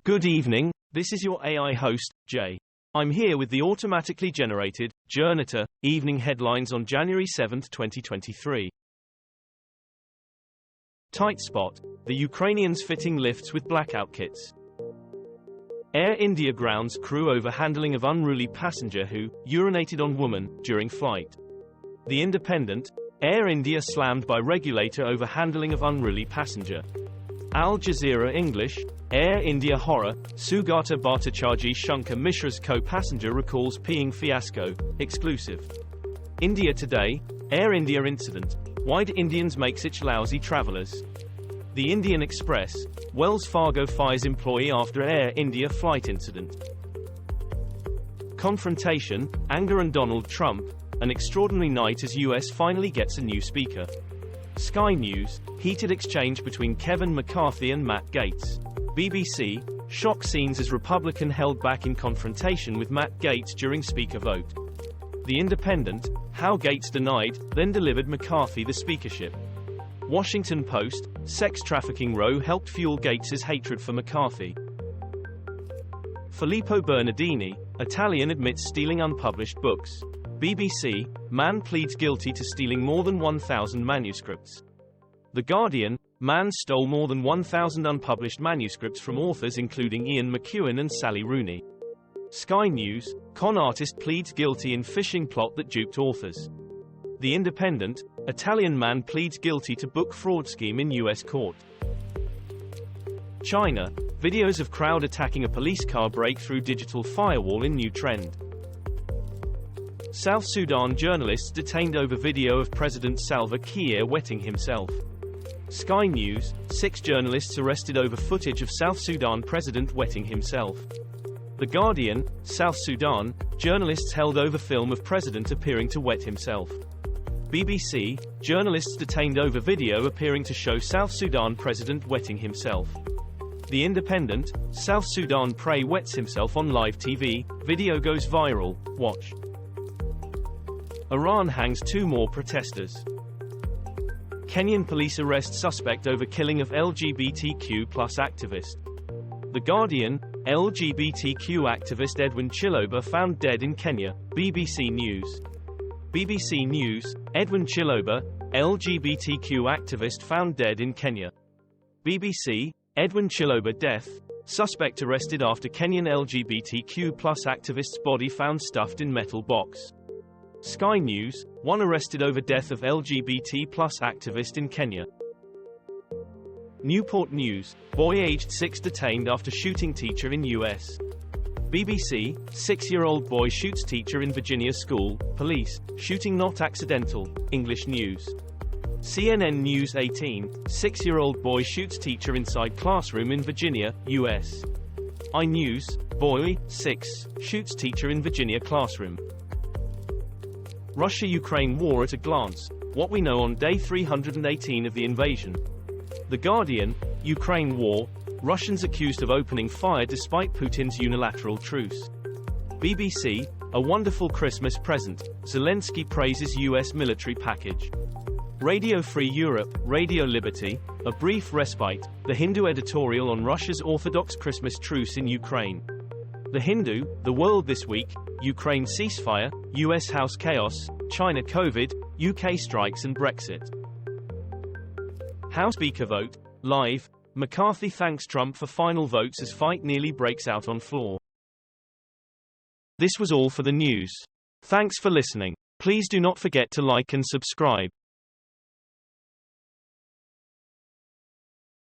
Good evening, this is your AI host, Jay. I'm here with the automatically generated, Journato, evening headlines on January 7, 2023. Tight spot. The Ukrainians fitting lifts with blackout kits. Air India grounds crew over handling of unruly passenger who urinated on woman during flight. The Independent. Air India slammed by regulator over handling of unruly passenger. Al Jazeera English. Air India horror. Sugata Bhattacharjee Shankar Mishra's co-passenger recalls peeing fiasco. Exclusive. India Today. Air India incident. Why do Indians make such lousy travelers? The Indian Express. Wells Fargo fires employee after Air India flight incident. Confrontation. Anger and Donald Trump. An extraordinary night as US finally gets a new speaker. Sky News. Heated exchange between Kevin McCarthy and Matt Gaetz. BBC. Shock scenes as Republican held back in confrontation with Matt Gaetz during speaker vote. The Independent. How Gaetz denied, then delivered McCarthy the speakership. Washington Post. Sex trafficking row helped fuel Gaetz's hatred for McCarthy. Filippo Bernardini. Italian admits stealing unpublished books. BBC. Man pleads guilty to stealing more than 1,000 manuscripts. The Guardian. Man stole more than 1,000 unpublished manuscripts from authors including Ian McEwan and Sally Rooney. Sky News. Con artist pleads guilty in phishing plot that duped authors. The Independent. Italian man pleads guilty to book fraud scheme in US court. China. Videos of crowd attacking a police car break through digital firewall in new trend. South Sudan journalists detained over video of President Salva Kiir wetting himself. Sky News. 6 journalists arrested over footage of South Sudan president wetting himself. The Guardian. South Sudan. Journalists held over film of president appearing to wet himself. BBC. Journalists detained over video appearing to show South Sudan president wetting himself. The Independent. South Sudan prey wets himself on live TV. Video goes viral. Watch. Iran hangs 2 more protesters. Kenyan police arrest suspect over killing of LGBTQ+ activist. The Guardian. LGBTQ activist Edwin Chiloba found dead in Kenya. BBC News. BBC News. Edwin Chiloba, LGBTQ activist found dead in Kenya. BBC. Edwin Chiloba death. Suspect arrested after Kenyan LGBTQ+ activist's body found stuffed in metal box. Sky News. 1 arrested over death of LGBT+ activist in Kenya. Newport News. Boy aged 6 detained after shooting teacher in US. BBC. 6-year-old boy shoots teacher in Virginia school. Police. Shooting not accidental. English News. CNN News 18. 6-year-old boy shoots teacher inside classroom in Virginia, US. iNews. Boy, 6, shoots teacher in Virginia classroom. Russia-Ukraine war at a glance. What we know on day 318 of the invasion. The Guardian. Ukraine war. Russians accused of opening fire despite Putin's unilateral truce. BBC. A wonderful Christmas present. Zelensky praises US military package. Radio Free Europe. Radio Liberty. A brief respite. The Hindu editorial on Russia's Orthodox Christmas truce in Ukraine. The Hindu. The World this week. Ukraine ceasefire. US House chaos. China COVID. UK strikes and Brexit. House Speaker vote. Live. McCarthy thanks Trump for final votes as fight nearly breaks out on floor. This was all for the news. Thanks for listening. Please do not forget to like and subscribe.